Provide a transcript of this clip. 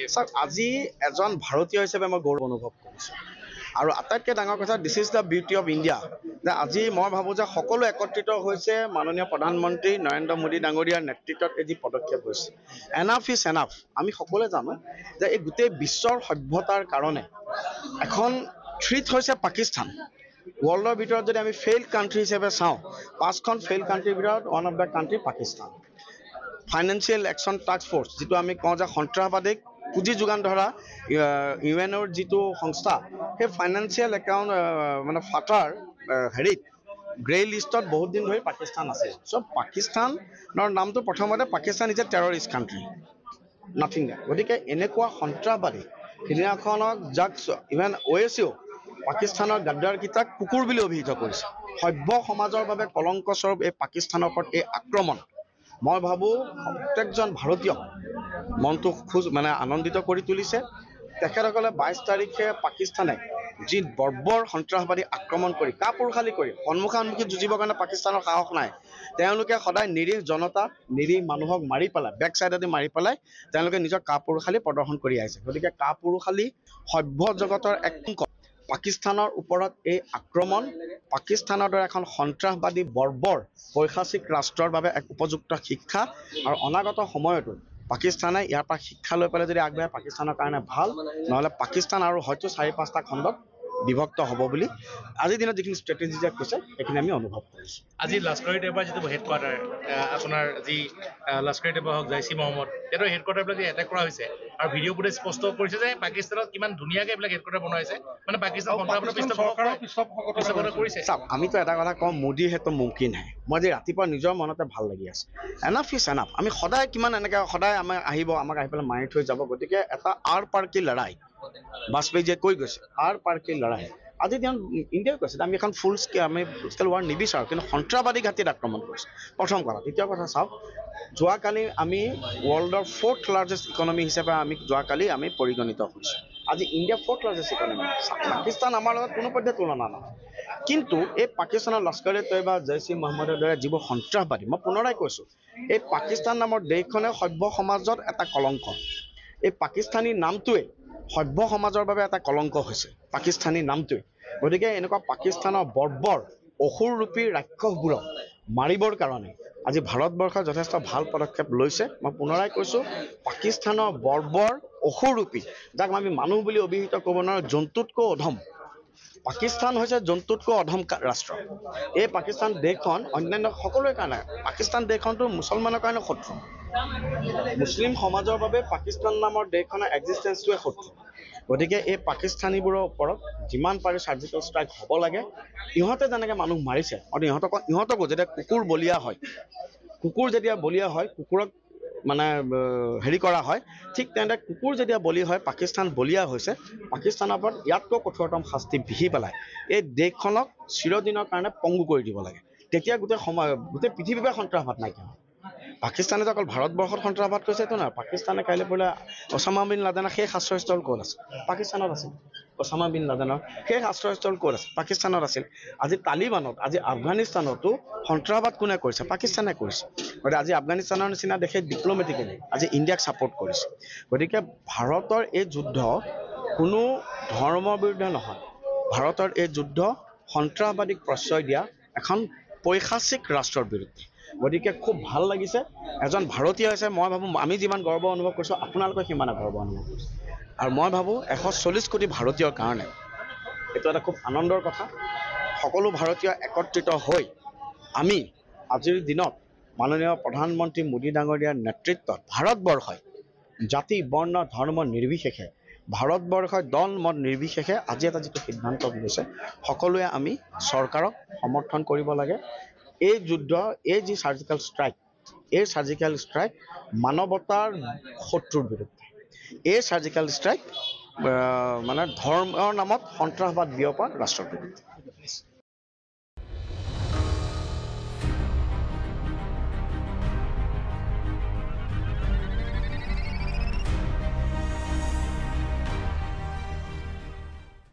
sir আজি এজন ভাৰতীয় হিচাপে মই গৌৰৱ অনুভৱ কৰিছোঁ আৰু আটাইতকৈ ডাঙৰ কথা this is the beauty of India যে আজি মই ভাবোঁ যে সকলো একত্ৰিত হৈছে মাননীয় প্ৰধানমন্ত্ৰী নৰেন্দ্ৰ মোদী ডাঙৰীয়াৰ নেতৃত্বত এই যি পদক্ষেপ হৈছে এনাফ ইজ এনাফ আমি সকলোৱে জানো যে এই গোটেই বিশ্বৰ সভ্যতাৰ কাৰণে এখন থ্ৰীট হৈছে পাকিস্তান ৱৰ্ল্ডৰ ভিতৰত যদি আমি ফেইল্ড কাণ্ট্ৰি হিচাপে চাওঁ পাঁচখন ফেইল্ড কাণ্ট্ৰিৰ ভিতৰত one of the country Pakistan financial action task force যিটো আমি কওঁ যে সন্ত্ৰাসবাদীক পুঁজি যোগান ধৰা ইউএনৰ যিটো সংস্থা সেই ফাইনেন্সিয়েল একাউণ্ট মানে ফাটাৰ হেৰিত গ্ৰে লিষ্টত বহুত দিন ধৰি পাকিস্তান আছে চ' পাকিস্তানৰ নামটো প্ৰথমতে Pakistan is a terrorist country nothing that গতিকে এনেকুৱা সন্ত্ৰাসবাদী সিদিনাখনক যাক ইভেন OACও পাকিস্তানৰ গাদ্দাৰকেইটাক কুকুৰ বুলি অভিহিত কৰিছে সভ্য সমাজৰ বাবে কলংকস্বৰূপ এই পাকিস্তানৰ ওপৰত এই আক্ৰমণ মই ভাবোঁ প্ৰত্যেকজন ভাৰতীয়ক মনটো মানে আনন্দিত কৰি তুলিছে তেখেতসকলে 22 তাৰিখে পাকিস্তানে যি বৰ্বৰ সন্ত্ৰাসবাদী আক্ৰমণ কৰি কাপুৰুষালি কৰি সন্মুখান্মুখী যুঁজিবৰ কাৰণে পাকিস্তানৰ সাহস নাই তেওঁলোকে সদায় নিৰীহ জনতা নিৰীহ মানুহক মাৰি পেলাই বেক চাইডেদি মাৰি পেলাই তেওঁলোকে নিজৰ কাপুৰুষালি প্ৰদৰ্শন কৰি আহিছে গতিকে কাপুৰুষালি সভ্য জগতৰ এক পাকিস্তানৰ ওপৰত এই আক্ৰমণ পাকিস্তানৰ দৰে এখন সন্ত্ৰাসবাদী বৰ্বৰ পৈশাচিক ৰাষ্ট্ৰৰ বাবে এক উপযুক্ত শিক্ষা আৰু অনাগত সময়তো পাকিস্তানে ইয়াৰ পৰা শিক্ষা লৈ পেলাই যদি আগবাঢ়ে পাকিস্তানৰ কাৰণে ভাল নহ'লে পাকিস্তান আৰু হয়তো 4-5টা খণ্ডত বিভক্ত হ'ব বুলি আজিৰ দিনত যিখিনি ষ্ট্ৰেটেজি যে কৈছে সেইখিনি আমি অনুভৱ কৰিছোঁ আজি লস্কৰী তৈয়বাৰ যিটো হেডকোৱাৰ্টাৰ আপোনাৰ যি লস্কৰী তৈয়বা হওক জইচ-ই মহম্মদ তেওঁৰ হেডকোৱাৰ্টাৰবিলাক যে এটেক কৰা হৈছে আৰু ভিডিঅ' ফুটেজ স্পষ্ট কৰিছে যে পাকিস্তানত কিমান ধুনীয়াকৈ এইবিলাক হেডকোৱাৰ্টাৰ বনোৱা হৈছে মানে পাকিস্তান সন্ত্ৰাসবাদৰ পৃষ্ঠপোষকতা কৰিছে চাওক আমিতো এটা কথা কওঁ মোদীৰ সেইটো মুমকিন নাই মই আজি ৰাতিপুৱা নিজৰ মনতে ভাল লাগি আছে এনাফ ইজ এনাফ আমি সদায় কিমান এনেকৈ সদায় আমাক আহি পেলাই মাৰি থৈ যাব গতিকে এটা আৰ পাৰ কি লৰাই বাজপেয়ীজীয়ে কৈ গৈছে আৰ পাৰ কি লৰাই আজি দিনত ইণ্ডিয়াই কৈছে আমি এখন ফুল স্কেল ৱাৰ নিবিচাৰোঁ কিন্তু সন্ত্ৰাসবাদী ঘাটিত আক্ৰমণ কৰিছে প্ৰথম কথা দ্বিতীয় কথা চাওক যোৱাকালি আমি ৱৰ্ল্ডৰ 4th লাৰ্জেষ্ট ইকনমি হিচাপে যোৱাকালি আমি পৰিগণিত হৈছোঁ আজি India 4th largest economy Pakistan আমাৰ লগত কোনো পধ্যে তুলনা নহয় কিন্তু এই পাকিস্তানৰ লস্কৰী তৈয়বা জইচ-ই মহম্মদৰ দৰে যিবোৰ সন্ত্ৰাসবাদী মই পুনৰাই কৈছোঁ এই পাকিস্তান নামৰ দেশখনে সভ্য সমাজত এটা কলংক এই পাকিস্তানী নামটোৱে সভ্য সমাজৰ বাবে এটা কলংক হৈছে পাকিস্তানী নামটোৱে গতিকে এনেকুৱা পাকিস্তানৰ বৰ্বৰ অসুৰৰূপী ৰাক্ষসবোৰক মাৰিবৰ কাৰণে আজি ভাৰতবৰ্ষই যথেষ্ট ভাল পদক্ষেপ লৈছে মই পুনৰাই কৈছোঁ পাকিস্তানৰ বৰ্বৰ অসুৰৰূপী যাক আমি মানুহ বুলি অভিহিত কৰিব নোৱাৰোঁ জন্তুতকৈ অধম পাকিস্তান হৈছে জন্তুতকৈ অধম ৰাষ্ট্ৰ এই পাকিস্তান দেশখন অন্যান্য সকলোৰে কাৰণে পাকিস্তান দেশখনটো মুছলমানৰ কাৰণে শত্ৰু মুছলিম সমাজৰ বাবে পাকিস্তান নামৰ দেশখনৰ এক্সিষ্টেঞ্চটোৱে শত্ৰু গতিকে এই পাকিস্তানীবোৰৰ ওপৰত যিমান পাৰে চাৰ্জিকেল ষ্ট্ৰাইক হ'ব লাগে ইহঁতে যেনেকৈ মানুহ মাৰিছে আৰু ইহঁতকো যেতিয়া কুকুৰ বলিয়া হয় কুকুৰক মানে হেৰি কৰা হয় ঠিক তেনেদৰে কুকুৰ যেতিয়া বলি হয় পাকিস্তান বলিয়া হৈছে পাকিস্তানৰ ওপৰত ইয়াতকৈ কঠোৰতম শাস্তি বিহি পেলাই এই দেশখনক চিৰদিনৰ কাৰণে পংগু কৰি দিব লাগে তেতিয়া গোটেই পৃথিৱীৰ সন্ত্ৰাসবাদ নাইকিয়া হয় পাকিস্তানে অকল ভাৰতবৰ্ষত সন্ত্ৰাসবাদ কৰিছে এইটো নহয় পাকিস্তানে কাইলৈ বোলে ওছামা বিন লাডেনৰ শেষ আশ্ৰয়স্থল ক'ত আছে পাকিস্তানত আছিল ওছামা বিন লাডেনৰ শেষ আশ্ৰয়স্থল ক'ত আছে পাকিস্তানত আছিল আজি তালিবানত আজি আফগানিস্তানতো সন্ত্ৰাসবাদ কোনে কৰিছে পাকিস্তানে কৰিছে গতিকে আজি আফগানিস্তানৰ নিচিনা দেশে ডিপ্ল'মেটিকেলি আজি ইণ্ডিয়াক ছাপোৰ্ট কৰিছে গতিকে ভাৰতৰ এই যুদ্ধ কোনো ধৰ্মৰ বিৰুদ্ধে নহয় ভাৰতৰ এই যুদ্ধ সন্ত্ৰাসবাদীক প্ৰশ্ৰয় দিয়া এখন পৈশাচিক ৰাষ্ট্ৰৰ বিৰুদ্ধে গতিকে খুব ভাল লাগিছে এজন ভাৰতীয় হৈছে মই ভাবোঁ আমি যিমান গৰ্ব অনুভৱ কৰিছোঁ আপোনালোকে সিমানে গৰ্ব অনুভৱ কৰিছে আৰু মই ভাবোঁ 140 কোটি ভাৰতীয়ৰ কাৰণে এইটো এটা খুব আনন্দৰ কথা সকলো ভাৰতীয় একত্ৰিত হৈ আমি আজিৰ দিনত মাননীয় প্ৰধানমন্ত্ৰী মোদী ডাঙৰীয়াৰ নেতৃত্বত ভাৰতবৰ্ষই জাতি বৰ্ণ ধৰ্ম নিৰ্বিশেষে ভাৰতবৰ্ষই দল মত নিৰ্বিশেষে আজি এটা যিটো সিদ্ধান্ত লৈছে সকলোৱে আমি চৰকাৰক সমৰ্থন কৰিব লাগে এই যুদ্ধ এই যি চাৰ্জিকেল ষ্ট্ৰাইক মানৱতাৰ শত্ৰুৰ বিৰুদ্ধে এই চাৰ্জিকেল ষ্ট্ৰাইক মানে ধৰ্মৰ নামত সন্ত্ৰাসবাদ বিয়পা ৰাষ্ট্ৰৰ বিৰুদ্ধে